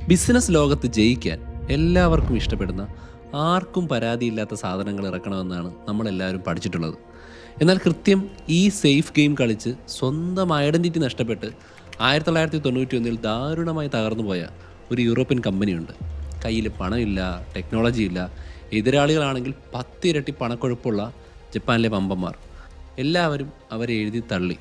Business ലോകത്ത് ജയിക്കാൻ എല്ലാവർക്കും ഇഷ്ടപ്പെടുന്ന ആർക്കും പരാതിയില്ലാത്ത സാധനങ്ങൾ ഇറക്കണമെന്നാണ് നമ്മളെല്ലാവരും പഠിച്ചിട്ടുള്ളത്. എന്നാൽ കൃത്യം ഈ സേഫ് ഗെയിം കളിച്ച് സ്വന്തം ഐഡൻറ്റിറ്റി നഷ്ടപ്പെട്ട് 1991 ദാരുണമായി തകർന്നു പോയ ഒരു യൂറോപ്യൻ കമ്പനിയുണ്ട്. കയ്യിൽ പണമില്ല, ടെക്നോളജി ഇല്ല, എതിരാളികളാണെങ്കിൽ 10 ഇരട്ടി പണക്കൊഴുപ്പുള്ള ജപ്പാനിലെ വമ്പന്മാർ. എല്ലാവരും അവരെ എഴുതി തള്ളി.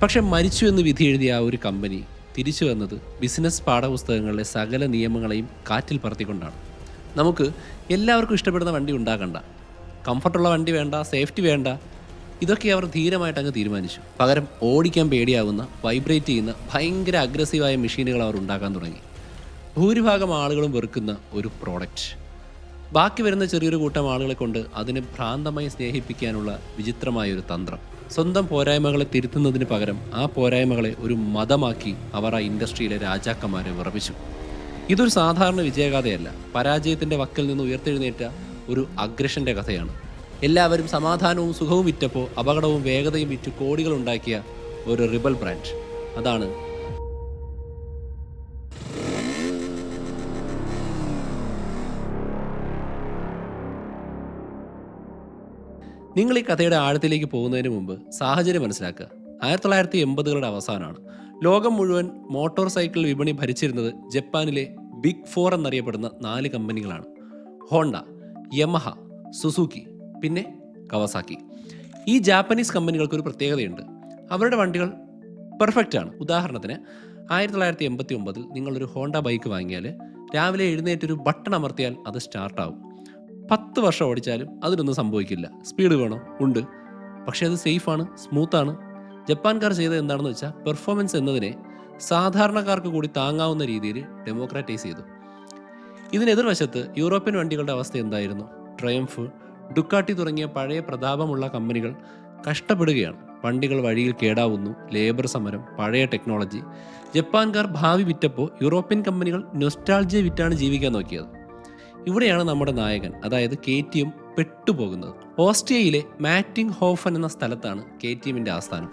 പക്ഷെ മരിച്ചു എന്ന് വിധി എഴുതിയ ആ ഒരു കമ്പനി തിരിച്ചു വന്നത് ബിസിനസ് പാഠപുസ്തകങ്ങളിലെ സകല നിയമങ്ങളെയും കാറ്റിൽ പറത്തിക്കൊണ്ടാണ്. നമുക്ക് എല്ലാവർക്കും ഇഷ്ടപ്പെടുന്ന വണ്ടി ഉണ്ടാക്കണ്ട, കംഫർട്ടുള്ള വണ്ടി വേണ്ട, സേഫ്റ്റി വേണ്ട, ഇതൊക്കെ അവർ ധീരമായിട്ട് അങ്ങ് തീരുമാനിച്ചു. പകരം ഓടിക്കാൻ പേടിയാവുന്ന, വൈബ്രേറ്റ് ചെയ്യുന്ന ഭയങ്കര അഗ്രസീവായ മെഷീനുകൾ അവർ ഉണ്ടാക്കാൻ തുടങ്ങി. ഭൂരിഭാഗം ആളുകളും വെറുക്കുന്ന ഒരു പ്രോഡക്റ്റ്. ബാക്കി വരുന്ന ചെറിയൊരു കൂട്ടം ആളുകളെ കൊണ്ട് അതിനെ ഭ്രാന്തമായി സ്നേഹിപ്പിക്കാനുള്ള വിചിത്രമായൊരു തന്ത്രം. സ്വന്തം പോരായ്മകളെ തിരുത്തുന്നതിന് പകരം ആ പോരായ്മകളെ ഒരു മതമാക്കി അവർ ആ ഇൻഡസ്ട്രിയിലെ രാജാക്കന്മാരെ വിറപ്പിച്ചു. ഇതൊരു സാധാരണ വിജയഗാഥയല്ല, പരാജയത്തിൻ്റെ വക്കിൽ നിന്ന് ഉയർത്തെഴുന്നേറ്റ ഒരു അഗ്രഷൻ്റെ കഥയാണ്. എല്ലാവരും സമാധാനവും സുഖവും വിറ്റപ്പോൾ അപകടവും വേഗതയും വിറ്റ് കോടികൾ ഉണ്ടാക്കിയ ഒരു റിബൽ ബ്രാൻഡ്. അതാണ് നിങ്ങൾ ഈ കഥയുടെ ആഴത്തിലേക്ക് പോകുന്നതിന് മുമ്പ് സാഹചര്യം മനസ്സിലാക്കുക. 1980കളുടെ അവസാനമാണ്. ലോകം മുഴുവൻ മോട്ടോർ സൈക്കിൾ വിപണി ഭരിച്ചിരുന്നത് ജപ്പാനിലെ ബിഗ് 4 എന്നറിയപ്പെടുന്ന 4 കമ്പനികളാണ്. ഹോണ്ട, യമഹ, സുസുക്കി, പിന്നെ കവാസാക്കി. ഈ ജാപ്പനീസ് കമ്പനികൾക്കൊരു പ്രത്യേകതയുണ്ട്. അവരുടെ വണ്ടികൾ പെർഫെക്റ്റ് ആണ്. ഉദാഹരണത്തിന് 1989 നിങ്ങളൊരു ഹോണ്ട ബൈക്ക് വാങ്ങിയാൽ രാവിലെ എഴുന്നേറ്റൊരു ബട്ടൺ അമർത്തിയാൽ അത് സ്റ്റാർട്ടാവും. 10 വർഷം ഓടിച്ചാലും അതിനൊന്നും സംഭവിക്കില്ല. സ്പീഡ് വേണോ? ഉണ്ട്. പക്ഷേ അത് സേഫാണ്, സ്മൂത്താണ്. ജപ്പാൻകാർ ചെയ്തത് എന്താണെന്ന് വെച്ചാൽ പെർഫോമൻസ് എന്നതിനെ സാധാരണക്കാർക്ക് കൂടി താങ്ങാവുന്ന രീതിയിൽ ഡെമോക്രാറ്റൈസ് ചെയ്തു. ഇതിനെതിർവശത്ത് യൂറോപ്യൻ വണ്ടികളുടെ അവസ്ഥ എന്തായിരുന്നു? ട്രയംഫ്, ഡുക്കാട്ടി തുടങ്ങിയ പഴയ പ്രതാപമുള്ള കമ്പനികൾ കഷ്ടപ്പെടുകയാണ്. വണ്ടികൾ വഴിയിൽ കേടാവുന്നു, ലേബർ സമരം, പഴയ ടെക്നോളജി. ജപ്പാൻകാർ ഭാവി വിറ്റപ്പോൾ യൂറോപ്യൻ കമ്പനികൾ നൊസ്റ്റാൾജിയ വിറ്റാണ് ജീവിക്കാൻ നോക്കിയത്. ഇവിടെയാണ് നമ്മുടെ നായകൻ, അതായത് KTM പെട്ടുപോകുന്നത്. ഓസ്ട്രിയയിലെ മാറ്റിംഗ് ഹോഫൻ എന്ന സ്ഥലത്താണ് KTMൻ്റെ ആസ്ഥാനം.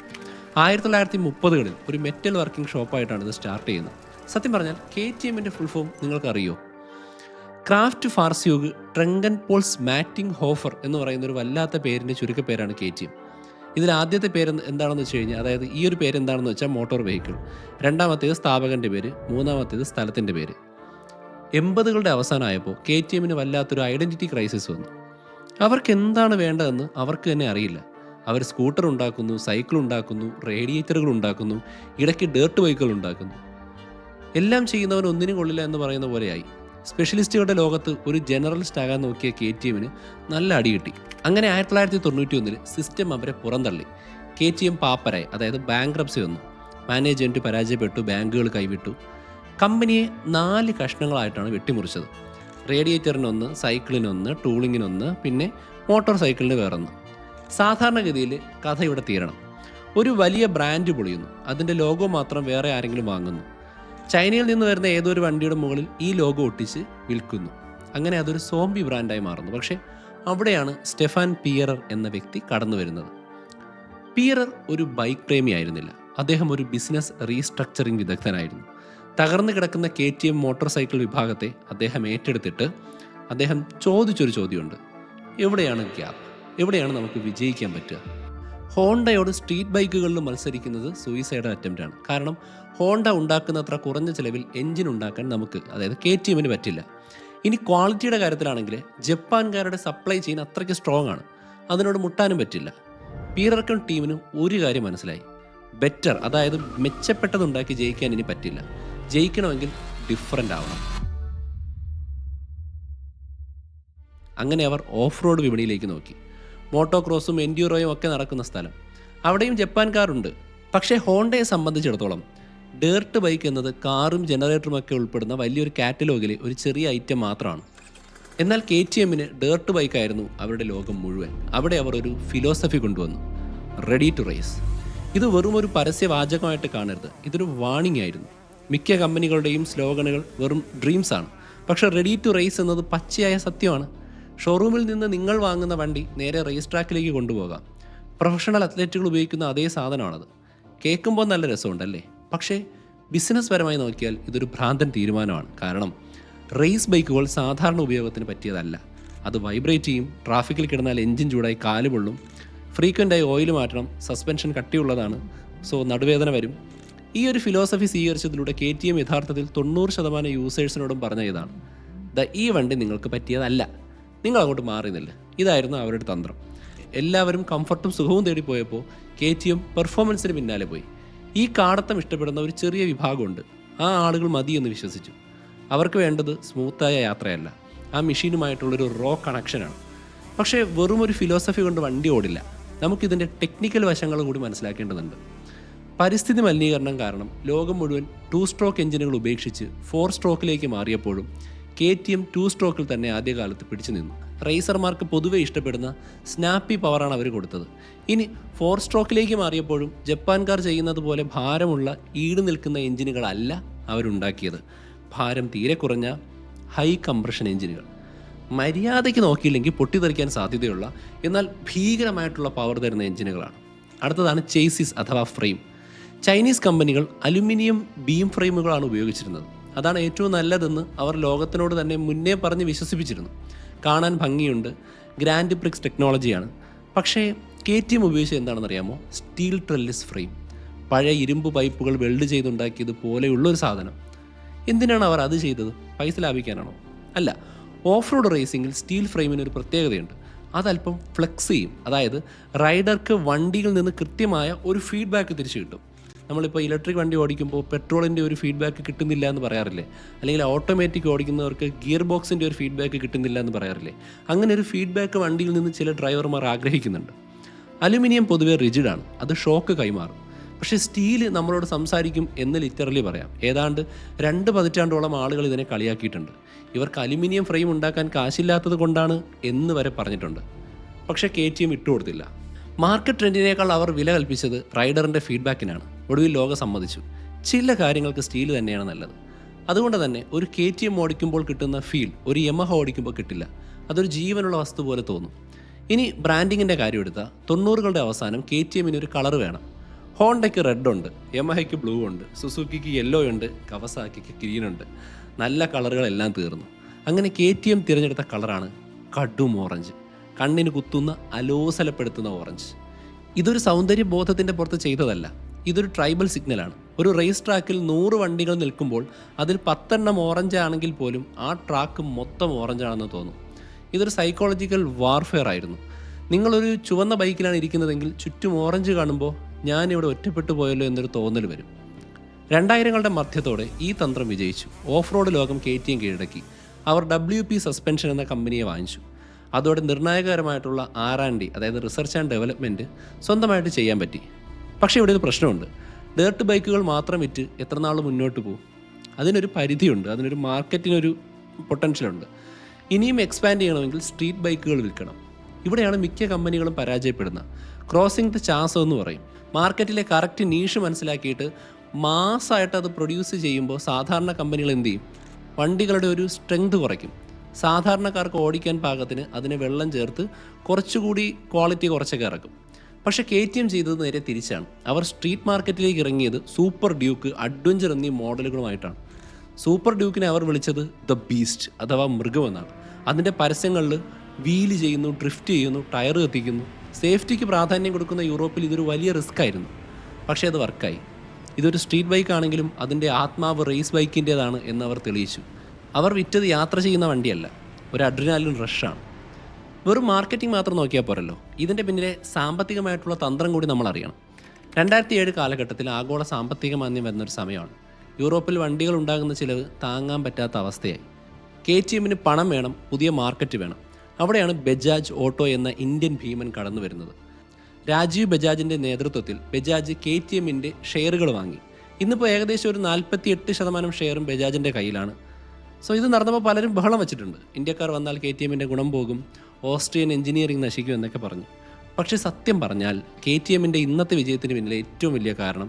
1930കളിൽ ഒരു മെറ്റൽ വർക്കിംഗ് ഷോപ്പായിട്ടാണ് ഇത് സ്റ്റാർട്ട് ചെയ്യുന്നത്. സത്യം പറഞ്ഞാൽ KTMൻ്റെ ഫുൾ ഫോം നിങ്ങൾക്കറിയോ? ക്രാഫ്റ്റ് ഫാർസ്യൂഗ് ട്രെങ്കൻ പോൾസ് മാറ്റിംഗ് ഹോഫർ എന്ന് പറയുന്ന ഒരു വല്ലാത്ത പേരിൻ്റെ ചുരുക്കപ്പേരാണ് KTM. ഇതിൽ ആദ്യത്തെ പേര് എന്താണെന്ന് വെച്ച് കഴിഞ്ഞാൽ, അതായത് ഈ ഒരു പേര് എന്താണെന്ന് വെച്ചാൽ മോട്ടോർ വെഹിക്കിൾ, രണ്ടാമത്തേത് സ്ഥാപകൻ്റെ പേര്, മൂന്നാമത്തേത് സ്ഥലത്തിൻ്റെ പേര്. 80കളുടെ അവസാനമായപ്പോൾ KTMന് വല്ലാത്തൊരു ഐഡൻറ്റിറ്റി ക്രൈസിസ് വന്നു. അവർക്ക് എന്താണ് വേണ്ടതെന്ന് അവർക്ക് തന്നെ അറിയില്ല. അവർ സ്കൂട്ടർ ഉണ്ടാക്കുന്നു, സൈക്കിൾ ഉണ്ടാക്കുന്നു, റേഡിയേറ്ററുകൾ ഉണ്ടാക്കുന്നു, ഇടയ്ക്ക് ഡേർട്ട് ബൈക്കുകൾ ഉണ്ടാക്കുന്നു. എല്ലാം ചെയ്യുന്നവൻ ഒന്നിനും കൊള്ളില്ല എന്ന് പറയുന്ന പോലെയായി. സ്പെഷ്യലിസ്റ്റുകളുടെ ലോകത്ത് ഒരു ജനറലിസ്റ്റ് ആകാൻ നോക്കിയ KTMന് നല്ല അടി കിട്ടി. അങ്ങനെ 1991 സിസ്റ്റം അവരെ പുറന്തള്ളി. KTM പാപ്പരായി, അതായത് ബാങ്ക്രപ്സി വന്നു. മാനേജ്മെൻറ്റ് പരാജയപ്പെട്ടു, ബാങ്കുകൾ കൈവിട്ടു. കമ്പനിയെ 4 കഷ്ണങ്ങളായിട്ടാണ് വെട്ടിമുറിച്ചത്. റേഡിയേറ്ററിനൊന്ന്, സൈക്കിളിനൊന്ന്, ടൂളിങ്ങിനൊന്ന്, പിന്നെ മോട്ടോർ സൈക്കിളിന് വേറൊന്ന്. സാധാരണഗതിയിൽ കഥ ഇവിടെ തീരണം. ഒരു വലിയ ബ്രാൻഡ് പൊളിയുന്നു, അതിൻ്റെ ലോഗോ മാത്രം വേറെ ആരെങ്കിലും വാങ്ങുന്നു. ചൈനയിൽ നിന്ന് വരുന്ന ഏതൊരു വണ്ടിയുടെ മുകളിൽ ഈ ലോഗോ ഒട്ടിച്ച് വിൽക്കുന്നു. അങ്ങനെ അതൊരു സോംബി ബ്രാൻഡായി മാറുന്നു. പക്ഷേ അവിടെയാണ് സ്റ്റെഫാൻ പിയറർ എന്ന വ്യക്തി കടന്നു വരുന്നത്. പിയറർ ഒരു ബൈക്ക് പ്രേമിയായിരുന്നില്ല, അദ്ദേഹം ഒരു ബിസിനസ് റീസ്ട്രക്ചറിങ് വിദഗ്ധനായിരുന്നു. തകർന്നു കിടക്കുന്ന KTM മോട്ടോർ സൈക്കിൾ വിഭാഗത്തെ അദ്ദേഹം ഏറ്റെടുത്തിട്ട് അദ്ദേഹം ചോദിച്ചൊരു ചോദ്യമുണ്ട്: എവിടെയാണ് ഗ്യാപ്പ്? എവിടെയാണ് നമുക്ക് വിജയിക്കാൻ പറ്റുക? ഹോണ്ടയോട് സ്ട്രീറ്റ് ബൈക്കുകളിൽ മത്സരിക്കുന്നത് സൂയിസൈഡ് അറ്റംപ്റ്റാണ്. കാരണം ഹോണ്ട ഉണ്ടാക്കുന്നത്ര കുറഞ്ഞ ചിലവിൽ എൻജിൻ ഉണ്ടാക്കാൻ നമുക്ക്, അതായത് KTMന് പറ്റില്ല. ഇനി ക്വാളിറ്റിയുടെ കാര്യത്തിലാണെങ്കിൽ ജപ്പാൻകാരുടെ സപ്ലൈ ചെയിൻ അത്രയ്ക്ക് സ്ട്രോങ് ആണ്, അതിനോട് മുട്ടാനും പറ്റില്ല. പീറർക്കും ടീമിനും ഒരു കാര്യം മനസ്സിലായി: ബെറ്റർ, അതായത് മെച്ചപ്പെട്ടതുണ്ടാക്കി ജയിക്കാൻ ഇനി പറ്റില്ല. ജയിക്കണമെങ്കിൽ ഡിഫറൻ്റ് ആവണം. അങ്ങനെ അവർ ഓഫ് റോഡ് വിപണിയിലേക്ക് നോക്കി. മോട്ടോക്രോസും എൻഡ്യൂറോയും ഒക്കെ നടക്കുന്ന സ്ഥലം. അവിടെയും ജപ്പാൻകാരുണ്ട്. പക്ഷേ ഹോണ്ടയെ സംബന്ധിച്ചിടത്തോളം ഡേർട്ട് ബൈക്ക് എന്നത് കാറും ജനറേറ്ററും ഒക്കെ ഉൾപ്പെടുന്ന വലിയൊരു കാറ്റലോഗിലെ ഒരു ചെറിയ ഐറ്റം മാത്രമാണ്. എന്നാൽ KTMന് ഡേർട്ട് ബൈക്കായിരുന്നു അവരുടെ ലോകം മുഴുവൻ. അവിടെ അവർ ഒരു ഫിലോസഫി കൊണ്ടുവന്നു: റെഡി ടു റേസ്. ഇത് വെറും ഒരു പരസ്യവാചകമായിട്ട് കാണരുത്, ഇതൊരു വാണിംഗ് ആയിരുന്നു. മിക്ക കമ്പനികളുടെയും സ്ലോഗനുകൾ വെറും ഡ്രീംസാണ്. പക്ഷേ റെഡി ടു റേസ് എന്നത് പച്ചയായ സത്യമാണ്. ഷോറൂമിൽ നിന്ന് നിങ്ങൾ വാങ്ങുന്ന വണ്ടി നേരെ റേസ് ട്രാക്കിലേക്ക് കൊണ്ടുപോകാം. പ്രൊഫഷണൽ അത്ലറ്റുകൾ ഉപയോഗിക്കുന്ന അതേ സാധനമാണത്. കേൾക്കുമ്പോൾ നല്ല രസമുണ്ടല്ലേ? പക്ഷേ ബിസിനസ് പരമായി നോക്കിയാൽ ഇതൊരു ഭ്രാന്തൻ തീരുമാനമാണ്. കാരണം റേസ് ബൈക്കുകൾ സാധാരണ ഉപയോഗത്തിന് പറ്റിയതല്ല. അത് വൈബ്രേറ്റ് ചെയ്യും, ട്രാഫിക്കിൽ കിടന്നാൽ എൻജിൻ ചൂടായി കാല് പൊള്ളും, ഫ്രീക്വൻ്റായി ഓയിൽ മാറ്റണം, സസ്പെൻഷൻ കട്ടിയുള്ളതാണ്, സോ നടുവേദന വരും. ഈ ഒരു ഫിലോസഫി സ്വീകരിച്ചതിലൂടെ KTM യഥാർത്ഥത്തിൽ 90% യൂസേഴ്സിനോടും പറഞ്ഞ ഇതാണ്, ഈ വണ്ടി നിങ്ങൾക്ക് പറ്റിയതല്ല, നിങ്ങൾ അങ്ങോട്ട് മാറിയുന്നില്ല. ഇതായിരുന്നു അവരുടെ തന്ത്രം. എല്ലാവരും കംഫർട്ടും സുഖവും തേടിപ്പോയപ്പോൾ KTM പെർഫോമൻസിന് പിന്നാലെ പോയി. ഈ കാടത്തം ഇഷ്ടപ്പെടുന്ന ഒരു ചെറിയ വിഭാഗമുണ്ട്. ആ ആളുകൾ മതിയെന്ന് വിശ്വസിച്ചു. അവർക്ക് വേണ്ടത് സ്മൂത്തായ യാത്രയല്ല, ആ മെഷീനുമായിട്ടുള്ളൊരു റോ കണക്ഷനാണ്. പക്ഷേ വെറും ഒരു ഫിലോസഫി കൊണ്ട് വണ്ടി ഓടില്ല. നമുക്കിതിൻ്റെ ടെക്നിക്കൽ വശങ്ങൾ കൂടി മനസ്സിലാക്കേണ്ടതുണ്ട്. പരിസ്ഥിതി മലിനീകരണം കാരണം ലോകം മുഴുവൻ 2 സ്ട്രോക്ക് എഞ്ചിനുകൾ ഉപേക്ഷിച്ച് 4 സ്ട്രോക്കിലേക്ക് മാറിയപ്പോഴും KTM 2 സ്ട്രോക്കിൽ തന്നെ ആദ്യകാലത്ത് പിടിച്ചു നിന്നു. റേസർമാർക്ക് പൊതുവെ ഇഷ്ടപ്പെടുന്ന സ്നാപ്പി പവറാണ് അവർ കൊടുത്തത്. ഇനി 4 സ്ട്രോക്കിലേക്ക് മാറിയപ്പോഴും ജപ്പാൻകാർ ചെയ്യുന്നത് പോലെ ഭാരമുള്ള ഈട് നിൽക്കുന്ന എഞ്ചിനുകളല്ല അവരുണ്ടാക്കിയത്. ഭാരം തീരെ കുറഞ്ഞ ഹൈ കംപ്രഷൻ എഞ്ചിനുകൾ. മര്യാദയ്ക്ക് നോക്കിയില്ലെങ്കിൽ പൊട്ടിത്തെറിക്കാൻ സാധ്യതയുള്ള എന്നാൽ ഭീകരമായിട്ടുള്ള പവർ തരുന്ന എഞ്ചിനുകളാണ്. അടുത്തതാണ് ചേസിസ് അഥവാ ഫ്രെയിം. ചൈനീസ് കമ്പനികൾ അലുമിനിയം ബീം ഫ്രെയിമുകളാണ് ഉപയോഗിച്ചിരുന്നത്. അതാണ് ഏറ്റവും നല്ലതെന്ന് അവർ ലോകത്തിനോട് തന്നെ മുന്നേ പറഞ്ഞ് വിശ്വസിപ്പിച്ചിരുന്നു. കാണാൻ ഭംഗിയുണ്ട്, ഗ്രാൻഡ് പ്രിക്സ് ടെക്നോളജിയാണ്. പക്ഷേ KTM ഉപയോഗിച്ചത് എന്താണെന്നറിയാമോ? Steel trellis frame. പഴയ ഇരുമ്പ് പൈപ്പുകൾ വെൽഡ് ചെയ്തുണ്ടാക്കിയത് പോലെയുള്ളൊരു സാധനം. എന്തിനാണ് അവർ അത് ചെയ്തത്? പൈസ ലാഭിക്കാനാണോ? അല്ല. ഓഫ് റോഡ് റേസിംഗിൽ സ്റ്റീൽ ഫ്രെയിമിന് ഒരു പ്രത്യേകതയുണ്ട്. അതല്പം ഫ്ലെക്സ് ചെയ്യും. അതായത് റൈഡർക്ക് വണ്ടിയിൽ നിന്ന് കൃത്യമായ ഒരു ഫീഡ്ബാക്ക് തിരിച്ചു കിട്ടും. നമ്മളിപ്പോൾ ഇലക്ട്രിക് വണ്ടി ഓടിക്കുമ്പോൾ പെട്രോളിൻ്റെ ഒരു ഫീഡ്ബാക്ക് കിട്ടുന്നില്ല എന്ന് പറയാറില്ലേ? അല്ലെങ്കിൽ ഓട്ടോമാറ്റിക് ഓടിക്കുന്നവർക്ക് ഗിയർ ബോക്സിൻ്റെ ഒരു ഫീഡ്ബാക്ക് കിട്ടുന്നില്ല എന്ന് പറയാറില്ലേ? അങ്ങനെ ഒരു ഫീഡ്ബാക്ക് വണ്ടിയിൽ നിന്ന് ചില ഡ്രൈവർമാർ ആഗ്രഹിക്കുന്നുണ്ട്. അലുമിനിയം പൊതുവെ റിജിഡാണ്, അത് ഷോക്ക് കൈമാറും. പക്ഷേ സ്റ്റീല് നമ്മളോട് സംസാരിക്കും എന്ന് ലിറ്ററലി പറയാം. ഏതാണ്ട് 2 പതിറ്റാണ്ടോളം ആളുകൾ ഇതിനെ കളിയാക്കിയിട്ടുണ്ട്. ഇവർക്ക് അലുമിനിയം ഫ്രെയിം ഉണ്ടാക്കാൻ കാശില്ലാത്തത് കൊണ്ടാണ് എന്ന് വരെ പറഞ്ഞിട്ടുണ്ട്. പക്ഷേ KTM ഇട്ടുകൊടുത്തില്ല. മാർക്കറ്റ് ട്രെൻഡിനേക്കാൾ അവർ വില കൽപ്പിച്ചത് റൈഡറിൻ്റെ ഫീഡ്ബാക്കിനാണ്. ഒടുവിൽ ലോകം സമ്മതിച്ചു, ചില കാര്യങ്ങൾക്ക് സ്റ്റീൽ തന്നെയാണ് നല്ലത്. അതുകൊണ്ട് തന്നെ ഒരു KTM ഓടിക്കുമ്പോൾ കിട്ടുന്ന ഫീൽ ഒരു യമഹ ഓടിക്കുമ്പോൾ കിട്ടില്ല. അതൊരു ജീവനുള്ള വസ്തു പോലെ തോന്നും. ഇനി ബ്രാൻഡിങ്ങിൻ്റെ കാര്യം എടുത്താൽ 90കളുടെ അവസാനം KTMന് ഒരു കളർ വേണം. ഹോണ്ടയ്ക്ക് റെഡ് ഉണ്ട്, യമഹയ്ക്ക് ബ്ലൂ ഉണ്ട്, സുസുക്കിക്ക് യെല്ലോ ഉണ്ട്, കവസാക്കിക്ക് ഗ്രീൻ ഉണ്ട്. നല്ല കളറുകളെല്ലാം തീർന്നു. അങ്ങനെ KTM തിരഞ്ഞെടുത്ത കളറാണ് കടും ഓറഞ്ച്. കണ്ണിന് കുത്തുന്ന, അലോസലപ്പെടുത്തുന്ന ഓറഞ്ച്. ഇതൊരു സൗന്ദര്യബോധത്തിൻ്റെ പുറത്ത് ചെയ്തതല്ല, ഇതൊരു ട്രൈബൽ സിഗ്നലാണ്. ഒരു റേസ് ട്രാക്കിൽ 100 വണ്ടികൾ നിൽക്കുമ്പോൾ അതിൽ 10 എണ്ണം ഓറഞ്ച് ആണെങ്കിൽ പോലും ആ ട്രാക്ക് മൊത്തം ഓറഞ്ചാണെന്ന് തോന്നും. ഇതൊരു സൈക്കോളജിക്കൽ വാർഫെയർ ആയിരുന്നു. നിങ്ങളൊരു ചുവന്ന ബൈക്കിലാണ് ഇരിക്കുന്നതെങ്കിൽ ചുറ്റും ഓറഞ്ച് കാണുമ്പോൾ ഞാനിവിടെ ഒറ്റപ്പെട്ടു പോയല്ലോ എന്നൊരു തോന്നൽ വരും. 2000കളുടെ മധ്യത്തോടെ ഈ തന്ത്രം വിജയിച്ചു. ഓഫ് റോഡ് ലോകം KTM കീഴടക്കി. അവർ WP സസ്പെൻഷൻ എന്ന കമ്പനിയെ വാങ്ങിച്ചു. അതോടെ നിർണായകരമായിട്ടുള്ള R&D, അതായത് റിസർച്ച് ആൻഡ് ഡെവലപ്മെൻറ്റ് സ്വന്തമായിട്ട് ചെയ്യാൻ പറ്റി. പക്ഷേ ഇവിടെ ഒരു പ്രശ്നമുണ്ട്. ഡേർട്ട് ബൈക്കുകൾ മാത്രം വിറ്റ് എത്ര നാൾ മുന്നോട്ട് പോകും? അതിനൊരു പരിധിയുണ്ട്, അതിനൊരു മാർക്കറ്റിനൊരു പൊട്ടൻഷ്യലുണ്ട്. ഇനിയും എക്സ്പാൻഡ് ചെയ്യണമെങ്കിൽ സ്ട്രീറ്റ് ബൈക്കുകൾ വിൽക്കണം. ഇവിടെയാണ് മിക്ക കമ്പനികളും പരാജയപ്പെടുന്നത്. ക്രോസിംഗ് ദ ചാസ് എന്ന് പറയും. മാർക്കറ്റിലെ കറക്റ്റ് നീഷ് മനസ്സിലാക്കിയിട്ട് മാസ്സായിട്ട് അത് പ്രൊഡ്യൂസ് ചെയ്യുമ്പോൾ സാധാരണ കമ്പനികൾ എന്ത് ചെയ്യും? വണ്ടികളുടെ ഒരു സ്ട്രെങ്ത് കുറയ്ക്കും. സാധാരണക്കാർക്ക് ഓടിക്കാൻ പാകത്തിന് അതിനെ വെള്ളം ചേർത്ത് കുറച്ചുകൂടി ക്വാളിറ്റി കുറച്ചൊക്കെ ഇറക്കും. പക്ഷേ KTM ചെയ്തത് നേരെ തിരിച്ചാണ്. അവർ സ്ട്രീറ്റ് മാർക്കറ്റിലേക്ക് ഇറങ്ങിയത് സൂപ്പർ ഡ്യൂക്ക്, അഡ്വഞ്ചർ എന്നീ മോഡലുകളുമായിട്ടാണ്. സൂപ്പർ ഡ്യൂക്കിനെ അവർ വിളിച്ചത് ദ ബീസ്റ്റ് അഥവാ മൃഗമെന്നാണ്. അതിൻ്റെ പരസ്യങ്ങളിൽ വീല് ചെയ്യുന്നു, ഡ്രിഫ്റ്റ് ചെയ്യുന്നു, ടയർ കത്തിക്കുന്നു. സേഫ്റ്റിക്ക് പ്രാധാന്യം കൊടുക്കുന്ന യൂറോപ്പിൽ ഇതൊരു വലിയ റിസ്ക് ആയിരുന്നു. പക്ഷേ അത് വർക്കായി. ഇതൊരു സ്ട്രീറ്റ് ബൈക്ക് ആണെങ്കിലും അതിൻ്റെ ആത്മാവ് റേസ് ബൈക്കിൻ്റേതാണ് എന്നവർ തെളിയിച്ചു. അവർ വിറ്റത് യാത്ര ചെയ്യുന്ന വണ്ടിയല്ല, ഒരു അഡ്രിനാലിൻ റഷാണ്. വെറും മാർക്കറ്റിംഗ് മാത്രം നോക്കിയാൽ പോരല്ലോ, ഇതിൻ്റെ പിന്നിലെ സാമ്പത്തികമായിട്ടുള്ള തന്ത്രം കൂടി നമ്മൾ അറിയണം. 2007 കാലഘട്ടത്തിൽ ആഗോള സാമ്പത്തിക മാന്ദ്യം വരുന്നൊരു സമയമാണ്. യൂറോപ്പിൽ വണ്ടികൾ ഉണ്ടാകുന്ന ചിലവ് താങ്ങാൻ പറ്റാത്ത അവസ്ഥയായി. KTMന് പണം വേണം, പുതിയ മാർക്കറ്റ് വേണം. അവിടെയാണ് ബജാജ് ഓട്ടോ എന്ന ഇന്ത്യൻ ഭീമൻ കടന്നു വരുന്നത്. രാജീവ് ബജാജിൻ്റെ നേതൃത്വത്തിൽ ബജാജ് KTMൻ്റെ ഷെയറുകൾ വാങ്ങി. ഇന്നിപ്പോൾ ഏകദേശം ഒരു 48% ഷെയറും ബജാജിൻ്റെ കയ്യിലാണ്. സോ ഇത് നടന്നപ്പോൾ പലരും ബഹളം വെച്ചിട്ടുണ്ട്. ഇന്ത്യക്കാർ വന്നാൽ KTMൻ്റെ ഗുണം പോകും, ഓസ്ട്രിയൻ എഞ്ചിനീയറിംഗ് നശിക്കും എന്നൊക്കെ പറഞ്ഞു. പക്ഷേ സത്യം പറഞ്ഞാൽ KTMൻ്റെ ഇന്നത്തെ വിജയത്തിന് പിന്നിലെ ഏറ്റവും വലിയ കാരണം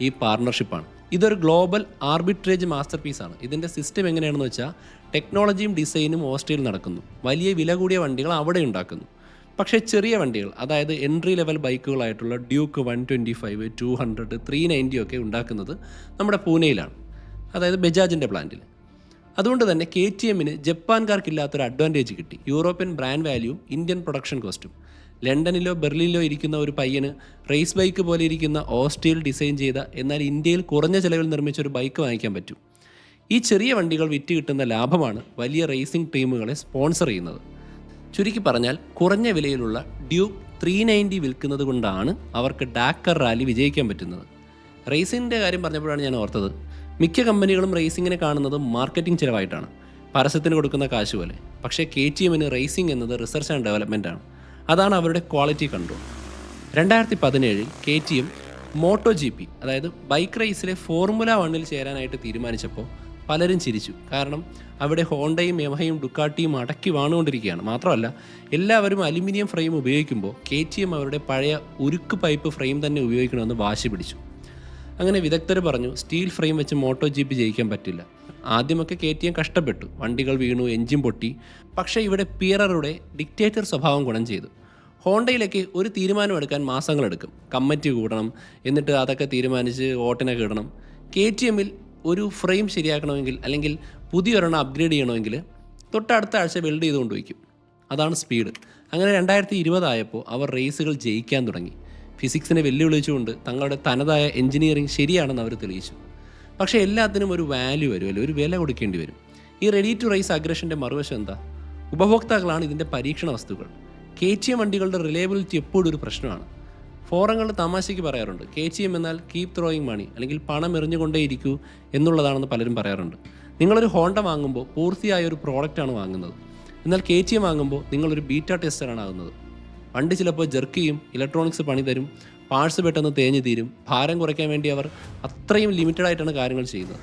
ഈ പാർട്ണർഷിപ്പാണ്. ഇതൊരു ഗ്ലോബൽ ആർബിട്രേജ് മാസ്റ്റർ പീസാണ്. ഇതിൻ്റെ സിസ്റ്റം എങ്ങനെയാണെന്ന് വെച്ചാൽ ടെക്നോളജിയും ഡിസൈനും ഓസ്ട്രിയയിൽ നടക്കുന്നു. വലിയ വില കൂടിയ വണ്ടികൾ അവിടെ ഉണ്ടാക്കുന്നു. പക്ഷേ ചെറിയ വണ്ടികൾ, അതായത് എൻട്രി ലെവൽ ബൈക്കുകളായിട്ടുള്ള ഡ്യൂക്ക് 125, 200, 390 ഒക്കെ ഉണ്ടാക്കുന്നത് നമ്മുടെ പൂനെയിലാണ്, അതായത് ബജാജിൻ്റെ പ്ലാന്റിൽ. അതുകൊണ്ട് തന്നെ KTMന് ജപ്പാൻകാർക്കില്ലാത്തൊരു അഡ്വാൻറ്റേജ് കിട്ടി. യൂറോപ്യൻ ബ്രാൻഡ് വാല്യൂവും ഇന്ത്യൻ പ്രൊഡക്ഷൻ കോസ്റ്റും. ലണ്ടനിലോ ബെർലിനിലോ ഇരിക്കുന്ന ഒരു പയ്യന് റേസ് ബൈക്ക് പോലെ ഇരിക്കുന്ന ഓസ്ട്രിയയിൽ ഡിസൈൻ ചെയ്ത എന്നാൽ ഇന്ത്യയിൽ കുറഞ്ഞ ചിലവിൽ നിർമ്മിച്ചൊരു ബൈക്ക് വാങ്ങിക്കാൻ പറ്റും. ഈ ചെറിയ വണ്ടികൾ വിറ്റ് കിട്ടുന്ന ലാഭമാണ് വലിയ റേസിംഗ് ടീമുകളെ സ്പോൺസർ ചെയ്യുന്നത്. ചുരുക്കി പറഞ്ഞാൽ കുറഞ്ഞ വിലയിലുള്ള ഡ്യൂക്ക് 390 വിൽക്കുന്നത് കൊണ്ടാണ് അവർക്ക് ഡാക്കർ റാലി വിജയിക്കാൻ പറ്റുന്നത്. റേസിങ്ങിൻ്റെ കാര്യം പറഞ്ഞപ്പോഴാണ് ഞാൻ ഓർത്തത്, മിക്ക കമ്പനികളും റേസിങ്ങിനെ കാണുന്നത് മാർക്കറ്റിംഗ് ചിലവായിട്ടാണ്, പരസ്യത്തിന് കൊടുക്കുന്ന കാശ് പോലെ. പക്ഷേ KTMന് റേസിംഗ് എന്നത് റിസർച്ച് ആൻഡ് ഡെവലപ്മെൻ്റ് ആണ്. അതാണ് അവരുടെ ക്വാളിറ്റി കൺട്രോൾ. 2017 KTM MotoGP, അതായത് ബൈക്ക് റേസിലെ ഫോർമുല 1 ചേരാനായിട്ട് തീരുമാനിച്ചപ്പോൾ പലരും ചിരിച്ചു. കാരണം അവിടെ ഹോണ്ടയും യമഹയും ഡുക്കാട്ടിയും അടക്കി വാണുകൊണ്ടിരിക്കുകയാണ്. മാത്രമല്ല എല്ലാവരും അലുമിനിയം ഫ്രെയിം ഉപയോഗിക്കുമ്പോൾ KTM അവരുടെ പഴയ ഉരുക്ക് പൈപ്പ് ഫ്രെയിം തന്നെ ഉപയോഗിക്കണമെന്ന് വാശി പിടിച്ചു. അങ്ങനെ വിദഗ്ധർ പറഞ്ഞു സ്റ്റീൽ ഫ്രെയിം വെച്ച് MotoGP ജയിക്കാൻ പറ്റില്ല. ആദ്യമൊക്കെ KTM കഷ്ടപ്പെട്ടു, വണ്ടികൾ വീണു, എഞ്ചിൻ പൊട്ടി. പക്ഷേ ഇവിടെ പിയററുടെ ഡിക്റ്റേറ്റർ സ്വഭാവം ഗുണം ചെയ്തു. ഹോണ്ടയിലേക്ക് ഒരു തീരുമാനമെടുക്കാൻ മാസങ്ങളെടുക്കും, കമ്മിറ്റി കൂടണം, എന്നിട്ട് അതൊക്കെ തീരുമാനിച്ച് ഓട്ടിനൊക്കെ ഇടണം. KTMൽ ഒരു ഫ്രെയിം ശരിയാക്കണമെങ്കിൽ അല്ലെങ്കിൽ പുതിയൊരെണ്ണം അപ്ഗ്രേഡ് ചെയ്യണമെങ്കിൽ തൊട്ടടുത്ത ആഴ്ച വെൽഡ് ചെയ്ത് കൊണ്ടുവയ്ക്കും. അതാണ് സ്പീഡ്. അങ്ങനെ 2020 ആയപ്പോൾ അവർ റേസുകൾ ജയിക്കാൻ തുടങ്ങി. ഫിസിക്സിനെ വെല്ലുവിളിച്ചുകൊണ്ട് തങ്ങളുടെ തനതായ എഞ്ചിനീയറിംഗ് ശരിയാണെന്ന് അവർ തെളിയിച്ചു. പക്ഷേ എല്ലാത്തിനും ഒരു വാല്യൂ വരുമല്ലോ, ഒരു വില കൊടുക്കേണ്ടി വരും. ഈ റെഡി ടു റേസ് അഗ്രഷൻ്റെ മറുവശം എന്താ? ഉപഭോക്താക്കളാണ് ഇതിൻ്റെ പരീക്ഷണ വസ്തുക്കൾ. KTM വണ്ടികളുടെ റിലയബിലിറ്റി എപ്പോഴും ഒരു പ്രശ്നമാണ്. ഫോറങ്ങളിൽ തമാശയ്ക്ക് പറയാറുണ്ട്, KTM എന്നാൽ കീപ് ത്രോയിങ് മണി, അല്ലെങ്കിൽ പണം എറിഞ്ഞുകൊണ്ടേയിരിക്കൂ എന്നുള്ളതാണെന്ന് പലരും പറയാറുണ്ട്. നിങ്ങളൊരു ഹോണ്ട വാങ്ങുമ്പോൾ പൂർത്തിയായ ഒരു പ്രോഡക്റ്റാണ് വാങ്ങുന്നത്. എന്നാൽ KTM വാങ്ങുമ്പോൾ നിങ്ങളൊരു ബീറ്റ ടെസ്റ്ററാണ് ആകുന്നത്. വണ്ടി ചിലപ്പോൾ ജെർക്ക് ചെയ്യും, ഇലക്ട്രോണിക്സ് പണി തരും, പാർട്സ് പെട്ടെന്ന് തേഞ്ഞു തീരും. ഭാരം കുറയ്ക്കാൻ വേണ്ടി അവർ അത്രയും ലിമിറ്റഡ് ആയിട്ടാണ് കാര്യങ്ങൾ ചെയ്യുന്നത്.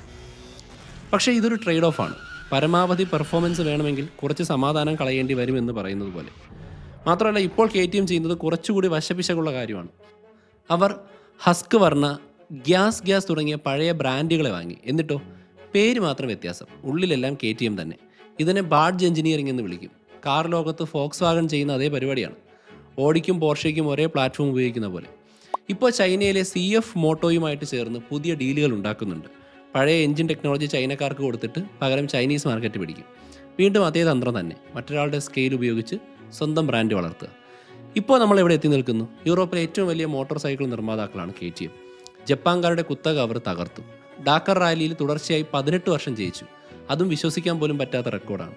പക്ഷേ ഇതൊരു ട്രേഡ് ഓഫ് ആണ്. പരമാവധി പെർഫോമൻസ് വേണമെങ്കിൽ കുറച്ച് സമാധാനം കളയേണ്ടി വരുമെന്ന് പറയുന്നത് പോലെ. മാത്രമല്ല ഇപ്പോൾ KTM ചെയ്യുന്നത് കുറച്ചുകൂടി വശപിശകുള്ള കാര്യമാണ്. അവർ ഹസ്ക് വർണ്ണ, ഗ്യാസ് തുടങ്ങിയ പഴയ ബ്രാൻഡുകളെ വാങ്ങി. എന്നിട്ടോ പേര് മാത്രം വ്യത്യാസം, ഉള്ളിലെല്ലാം KTM തന്നെ. ഇതിനെ ബാഡ്ജ് എഞ്ചിനീയറിംഗ് എന്ന് വിളിക്കും. കാർ ലോകത്ത് ഫോക്സ് വാഗൺ ചെയ്യുന്ന അതേ പരിപാടിയാണ്. ഓഡിക്കും പോർഷയ്ക്കും ഒരേ പ്ലാറ്റ്ഫോം ഉപയോഗിക്കുന്ന പോലെ. ഇപ്പോൾ ചൈനയിലെ CF മോട്ടോയുമായിട്ട് ചേർന്ന് പുതിയ ഡീലുകൾ ഉണ്ടാക്കുന്നുണ്ട്. പഴയ എഞ്ചിൻ ടെക്നോളജി ചൈനക്കാർക്ക് കൊടുത്തിട്ട് പകരം ചൈനീസ് മാർക്കറ്റ് പിടിക്കും. വീണ്ടും അതേ തന്ത്രം തന്നെ, മറ്റൊരാളുടെ സ്കെയിൽ ഉപയോഗിച്ച് സ്വന്തം ബ്രാൻഡ് വളർത്തുക. ഇപ്പോൾ നമ്മൾ എവിടെ എത്തി നിൽക്കുന്നു? യൂറോപ്പിലെ ഏറ്റവും വലിയ മോട്ടോർ സൈക്കിൾ നിർമ്മാതാക്കളാണ് KTM. ജപ്പാൻകാരുടെ കുത്തക അവർ തകർത്തു. ഡാക്കർ റാലിയിൽ തുടർച്ചയായി 18 വർഷം ജയിച്ചു. അതും വിശ്വസിക്കാൻ പോലും പറ്റാത്ത റെക്കോർഡാണ്.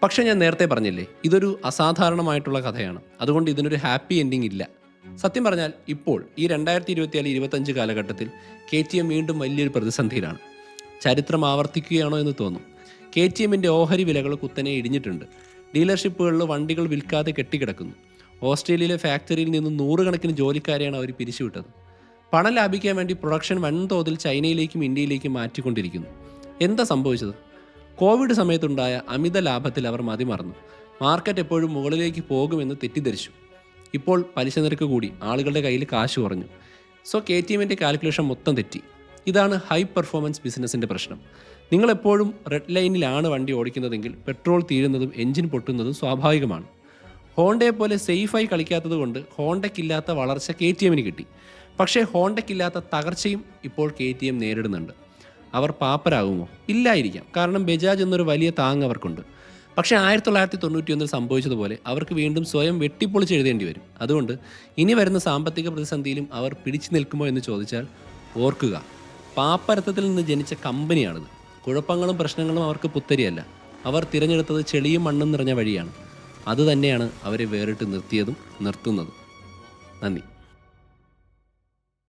പക്ഷേ ഞാൻ നേരത്തെ പറഞ്ഞില്ലേ, ഇതൊരു അസാധാരണമായിട്ടുള്ള കഥയാണ്. അതുകൊണ്ട് ഇതിനൊരു ഹാപ്പി എൻഡിങ് ഇല്ല. സത്യം പറഞ്ഞാൽ ഇപ്പോൾ ഈ 2024-25 കാലഘട്ടത്തിൽ KTM വീണ്ടും വലിയൊരു പ്രതിസന്ധിയിലാണ്. ചരിത്രം ആവർത്തിക്കുകയാണോ എന്ന് തോന്നും. KTMൻ്റെ ഓഹരി വിലകൾ കുത്തനെ ഇടിഞ്ഞിട്ടുണ്ട്. ഡീലർഷിപ്പുകളിൽ വണ്ടികൾ വിൽക്കാതെ കെട്ടിക്കിടക്കുന്നു. ഓസ്ട്രേലിയയിലെ ഫാക്ടറിയിൽ നിന്ന് 100 കണക്കിന് ജോലിക്കാരെയാണ് അവർ പിരിച്ചുവിട്ടത്. പണം ലാഭിക്കാൻ വേണ്ടി പ്രൊഡക്ഷൻ വൻതോതിൽ ചൈനയിലേക്കും ഇന്ത്യയിലേക്കും മാറ്റിക്കൊണ്ടിരിക്കുന്നു. എന്താ സംഭവിച്ചത്? കോവിഡ് സമയത്തുണ്ടായ അമിത ലാഭത്തിൽ അവർ മതിമറന്നു. മാർക്കറ്റ് എപ്പോഴും മുകളിലേക്ക് പോകുമെന്ന് തെറ്റിദ്ധരിച്ചു. ഇപ്പോൾ പലിശ നിരക്ക് കൂടി, ആളുകളുടെ കയ്യിൽ കാശ് കുറഞ്ഞു. സോ KTMൻ്റെ കാൽക്കുലേഷൻ മൊത്തം തെറ്റി. ഇതാണ് ഹൈ പെർഫോമൻസ് ബിസിനസ്സിൻ്റെ പ്രശ്നം. നിങ്ങളെപ്പോഴും റെഡ് ലൈനിലാണ് വണ്ടി ഓടിക്കുന്നതെങ്കിൽ പെട്രോൾ തീരുന്നതും എഞ്ചിൻ പൊട്ടുന്നതും സ്വാഭാവികമാണ്. ഹോണ്ടയെ പോലെ സേഫായി കളിക്കാത്തത് കൊണ്ട് ഹോണ്ടയ്ക്കില്ലാത്ത വളർച്ച KTMന് കിട്ടി. പക്ഷേ ഹോണ്ടയ്ക്കില്ലാത്ത തകർച്ചയും ഇപ്പോൾ KTM നേരിടുന്നുണ്ട്. അവർ പാപ്പരാകുമോ? ഇല്ലായിരിക്കാം. കാരണം ബജാജ് എന്നൊരു വലിയ താങ് അവർക്കുണ്ട്. പക്ഷേ 1991 സംഭവിച്ചതുപോലെ അവർക്ക് വീണ്ടും സ്വയം വെട്ടിപ്പൊളിച്ച് എഴുതേണ്ടി വരും. അതുകൊണ്ട് ഇനി വരുന്ന സാമ്പത്തിക പ്രതിസന്ധിയിലും അവർ പിടിച്ചു നിൽക്കുമോ എന്ന് ചോദിച്ചാൽ ഓർക്കുക, പാപ്പരത്തത്തിൽ നിന്ന് ജനിച്ച കമ്പനിയാണിത്. കുഴപ്പങ്ങളും പ്രശ്നങ്ങളും അവർക്ക് പുത്തരിയല്ല. അവർ തിരഞ്ഞെടുത്തത് ചെളിയും മണ്ണും നിറഞ്ഞ വഴിയാണ്. അതുതന്നെയാണ് അവരെ വേറിട്ട് നിർത്തിയതും നിർത്തുന്നതും. നന്ദി.